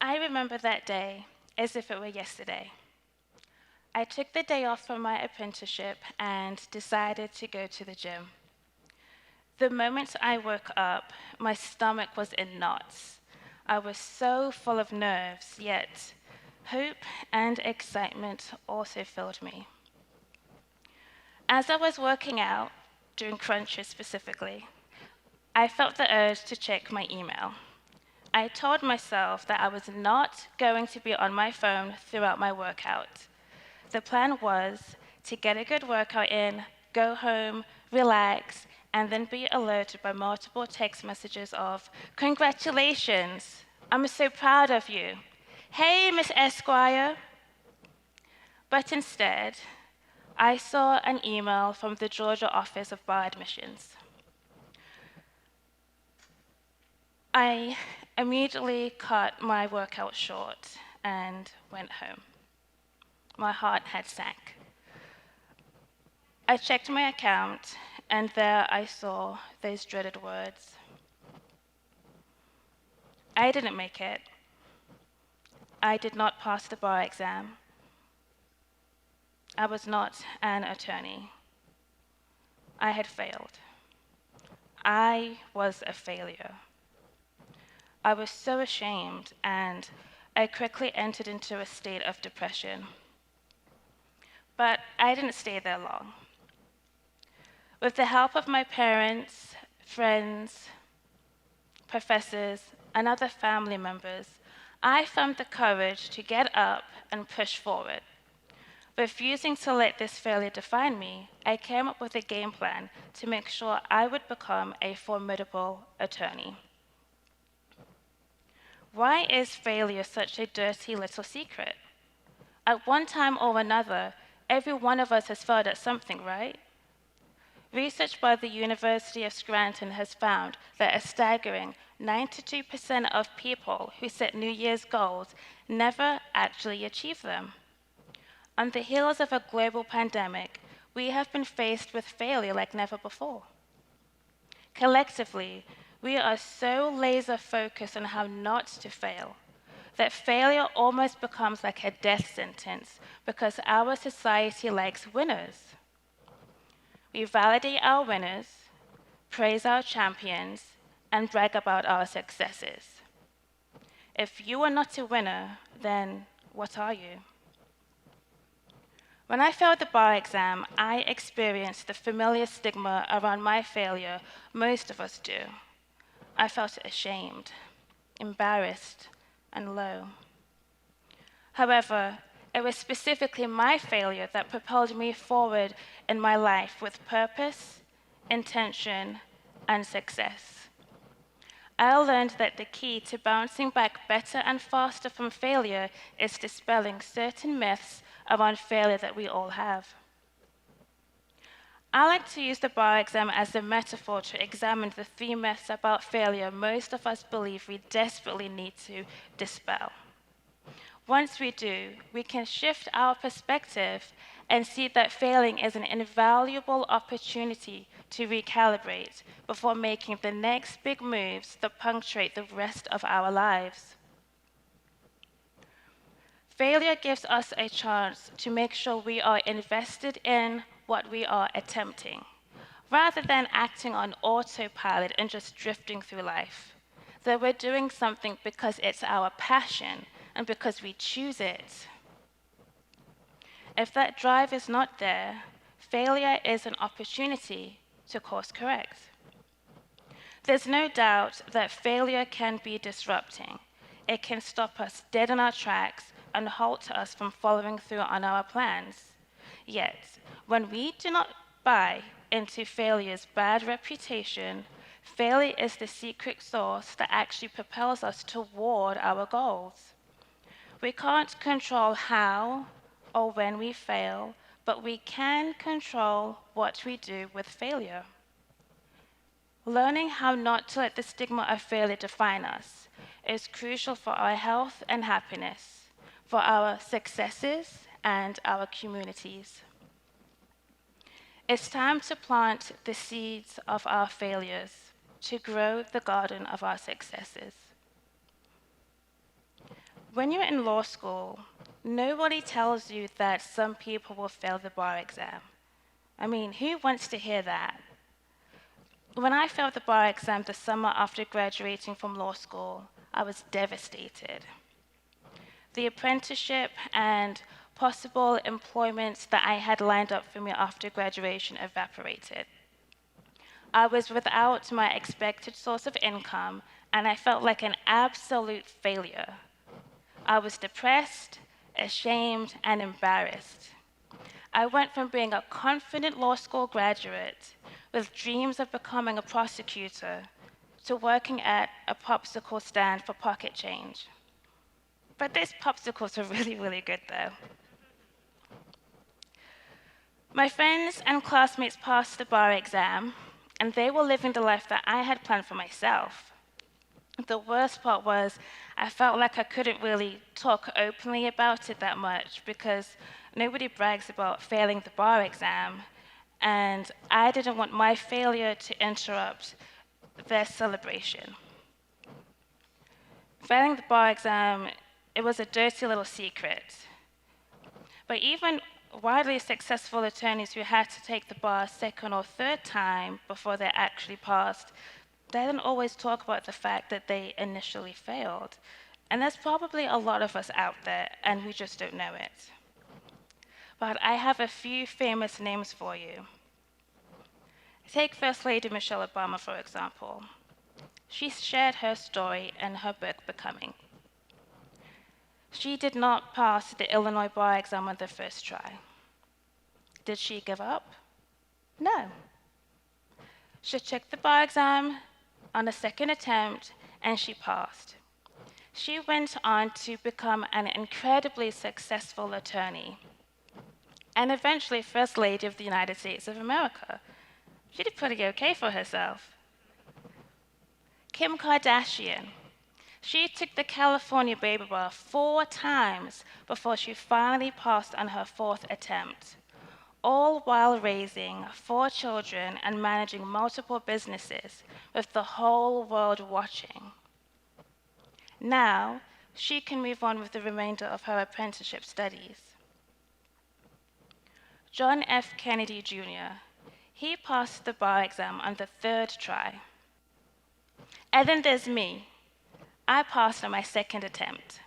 I remember that day as if it were yesterday. I took the day off from my apprenticeship and decided to go to the gym. The moment I woke up, my stomach was in knots. I was so full of nerves, yet hope and excitement also filled me. As I was working out, during crunches specifically, I felt the urge to check my email. I told myself that I was not going to be on my phone throughout my workout. The plan was to get a good workout in, go home, relax, and then be alerted by multiple text messages of, "Congratulations, I'm so proud of you. Hey, Miss Esquire." But instead, I saw an email from the Georgia Office of Bar Admissions. I immediately cut my workout short and went home. My heart had sank. I checked my account, and there I saw those dreaded words. I didn't make it. I did not pass the bar exam. I was not an attorney. I had failed. I was a failure. I was so ashamed, and I quickly entered into a state of depression. But I didn't stay there long. With the help of my parents, friends, professors, and other family members, I found the courage to get up and push forward. Refusing to let this failure define me, I came up with a game plan to make sure I would become a formidable attorney. Why is failure such a dirty little secret? At one time or another, every one of us has failed at something, right? Research by the University of Scranton has found that a staggering 92% of people who set New Year's goals never actually achieve them. On the heels of a global pandemic, we have been faced with failure like never before. Collectively, we are so laser focused on how not to fail that failure almost becomes like a death sentence because our society likes winners. We validate our winners, praise our champions, and brag about our successes. If you are not a winner, then what are you? When I failed the bar exam, I experienced the familiar stigma around my failure most of us do. I felt ashamed, embarrassed, and low. However, it was specifically my failure that propelled me forward in my life with purpose, intention, and success. I learned that the key to bouncing back better and faster from failure is dispelling certain myths around failure that we all have. I like to use the bar exam as a metaphor to examine the 3 myths about failure most of us believe we desperately need to dispel. Once we do, we can shift our perspective and see that failing is an invaluable opportunity to recalibrate before making the next big moves that punctuate the rest of our lives. Failure gives us a chance to make sure we are invested in what we are attempting, rather than acting on autopilot and just drifting through life. That we're doing something because it's our passion and because we choose it. If that drive is not there, failure is an opportunity to course correct. There's no doubt that failure can be disrupting. It can stop us dead in our tracks and halt us from following through on our plans. Yet, when we do not buy into failure's bad reputation, failure is the secret sauce that actually propels us toward our goals. We can't control how or when we fail, but we can control what we do with failure. Learning how not to let the stigma of failure define us is crucial for our health and happiness, for our successes and our communities. It's time to plant the seeds of our failures to grow the garden of our successes. When you're in law school, nobody tells you that some people will fail the bar exam. I mean, who wants to hear that? When I failed the bar exam the summer after graduating from law school, I was devastated. The apprenticeship and possible employments that I had lined up for me after graduation evaporated. I was without my expected source of income, and I felt like an absolute failure. I was depressed, ashamed, and embarrassed. I went from being a confident law school graduate with dreams of becoming a prosecutor to working at a popsicle stand for pocket change. But these popsicles are really, really good though. My friends and classmates passed the bar exam, and they were living the life that I had planned for myself. The worst part was I felt like I couldn't really talk openly about it that much because nobody brags about failing the bar exam, and I didn't want my failure to interrupt their celebration. Failing the bar exam, it was a dirty little secret. But even widely successful attorneys who had to take the bar a second or third time before they actually passed, they don't always talk about the fact that they initially failed. And there's probably a lot of us out there, and we just don't know it. But I have a few famous names for you. Take First Lady Michelle Obama, for example. She shared her story in her book, Becoming. She did not pass the Illinois bar exam on the first try. Did she give up? No. She took the bar exam on a second attempt, and she passed. She went on to become an incredibly successful attorney, and eventually First Lady of the United States of America. She did pretty okay for herself. Kim Kardashian. She took the California baby bar 4 times before she finally passed on her 4th attempt, all while raising 4 children and managing multiple businesses with the whole world watching. Now, she can move on with the remainder of her apprenticeship studies. John F. Kennedy Jr. He passed the bar exam on the 3rd try. And then there's me. I passed on my 2nd attempt.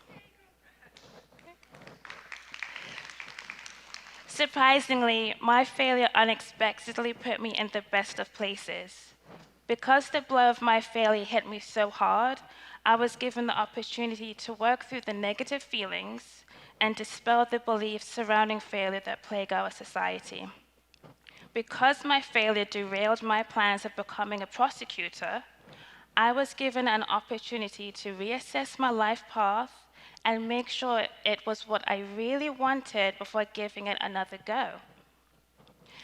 Surprisingly, my failure unexpectedly put me in the best of places. Because the blow of my failure hit me so hard, I was given the opportunity to work through the negative feelings and dispel the beliefs surrounding failure that plague our society. Because my failure derailed my plans of becoming a prosecutor, I was given an opportunity to reassess my life path and make sure it was what I really wanted before giving it another go.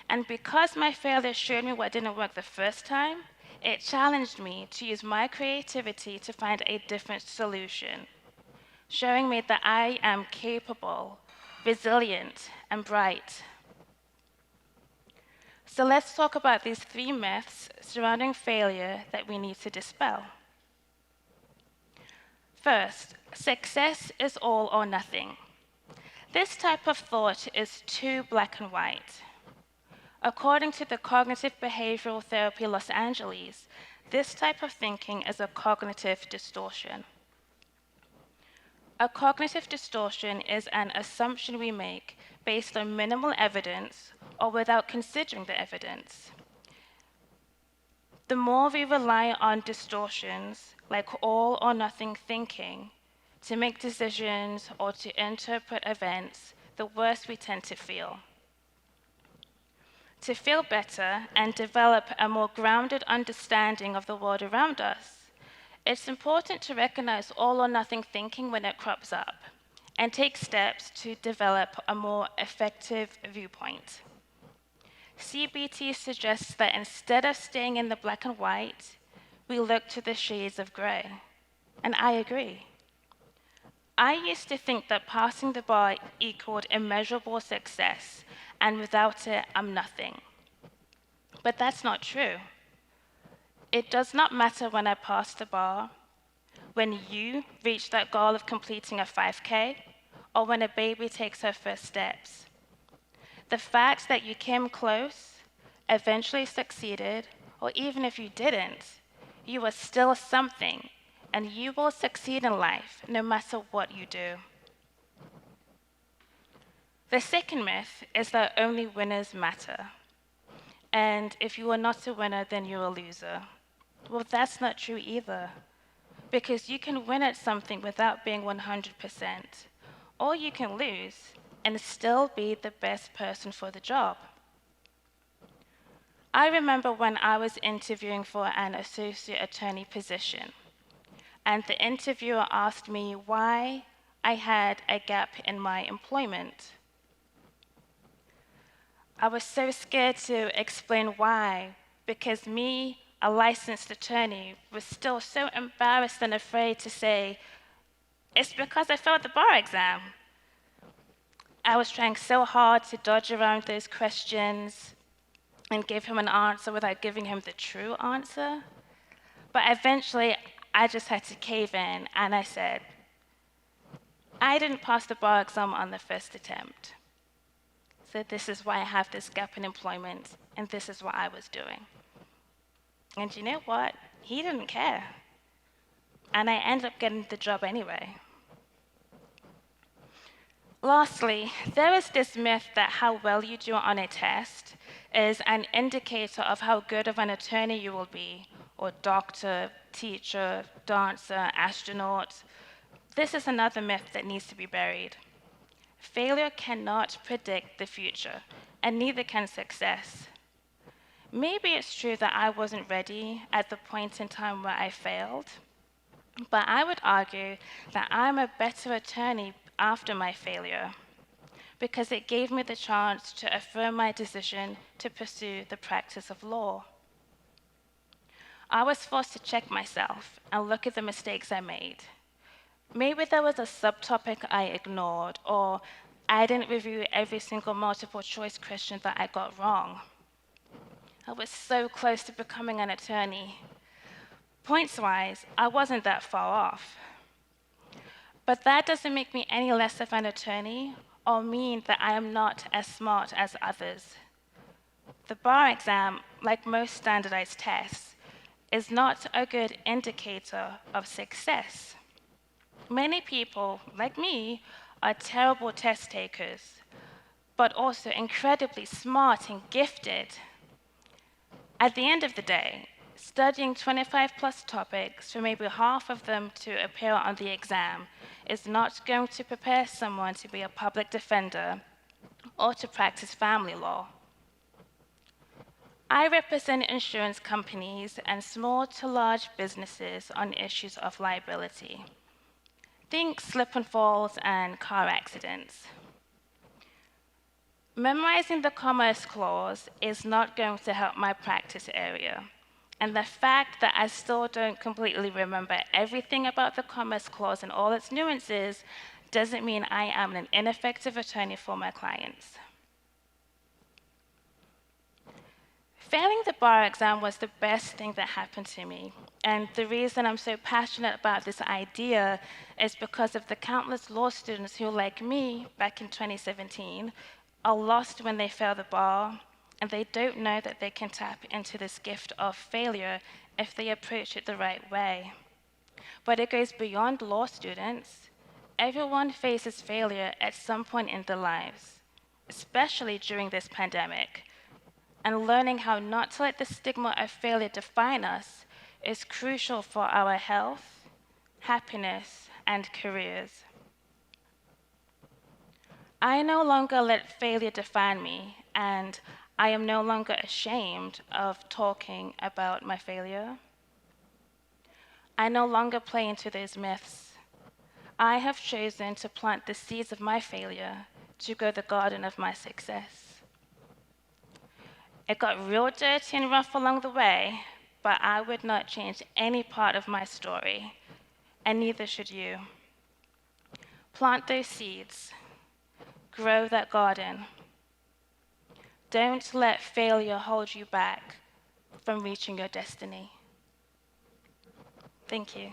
And because my failure showed me what didn't work the first time, it challenged me to use my creativity to find a different solution, showing me that I am capable, resilient, and bright. So let's talk about these 3 myths surrounding failure that we need to dispel. First, success is all or nothing. This type of thought is too black and white. According to the Cognitive Behavioral Therapy Los Angeles, this type of thinking is a cognitive distortion. A cognitive distortion is an assumption we make based on minimal evidence or without considering the evidence. The more we rely on distortions, like all or nothing thinking, to make decisions or to interpret events, the worse we tend to feel. To feel better and develop a more grounded understanding of the world around us, it's important to recognize all or nothing thinking when it crops up and take steps to develop a more effective viewpoint. CBT suggests that instead of staying in the black and white, we look to the shades of gray. And I agree. I used to think that passing the bar equaled immeasurable success, and without it, I'm nothing. But that's not true. It does not matter when I pass the bar, when you reach that goal of completing a 5K, or when a baby takes her first steps. The fact that you came close, eventually succeeded, or even if you didn't, you are still something, and you will succeed in life no matter what you do. The second myth is that only winners matter. And if you are not a winner, then you're a loser. Well, that's not true either, because you can win at something without being 100%, or you can lose and still be the best person for the job. I remember when I was interviewing for an associate attorney position, and the interviewer asked me why I had a gap in my employment. I was so scared to explain why, because me, a licensed attorney, was still so embarrassed and afraid to say, it's because I failed the bar exam. I was trying so hard to dodge around those questions and give him an answer without giving him the true answer. But eventually, I just had to cave in, and I said, I didn't pass the bar exam on the first attempt. So this is why I have this gap in employment, and this is what I was doing. And you know what? He didn't care. And I ended up getting the job anyway. Lastly, there is this myth that how well you do on a test is an indicator of how good of an attorney you will be, or doctor, teacher, dancer, astronaut. This is another myth that needs to be buried. Failure cannot predict the future, and neither can success. Maybe it's true that I wasn't ready at the point in time where I failed, but I would argue that I'm a better attorney after my failure, because it gave me the chance to affirm my decision to pursue the practice of law. I was forced to check myself and look at the mistakes I made. Maybe there was a subtopic I ignored, or I didn't review every single multiple choice question that I got wrong. I was so close to becoming an attorney. Points-wise, I wasn't that far off. But that doesn't make me any less of an attorney or mean that I am not as smart as others. The bar exam, like most standardized tests, is not a good indicator of success. Many people, like me, are terrible test takers, but also incredibly smart and gifted. At the end of the day, studying 25 plus topics for maybe half of them to appear on the exam is not going to prepare someone to be a public defender or to practice family law. I represent insurance companies and small to large businesses on issues of liability. Think slip and falls and car accidents. Memorizing the Commerce Clause is not going to help my practice area. And the fact that I still don't completely remember everything about the Commerce Clause and all its nuances doesn't mean I am an ineffective attorney for my clients. Failing the bar exam was the best thing that happened to me. And the reason I'm so passionate about this idea is because of the countless law students who, like me, back in 2017, are lost when they fail the bar, and they don't know that they can tap into this gift of failure if they approach it the right way. But it goes beyond law students. Everyone faces failure at some point in their lives, especially during this pandemic. And learning how not to let the stigma of failure define us is crucial for our health, happiness, and careers. I no longer let failure define me, and I am no longer ashamed of talking about my failure. I no longer play into those myths. I have chosen to plant the seeds of my failure to grow the garden of my success. It got real dirty and rough along the way, but I would not change any part of my story, and neither should you. Plant those seeds. Grow that garden. Don't let failure hold you back from reaching your destiny. Thank you.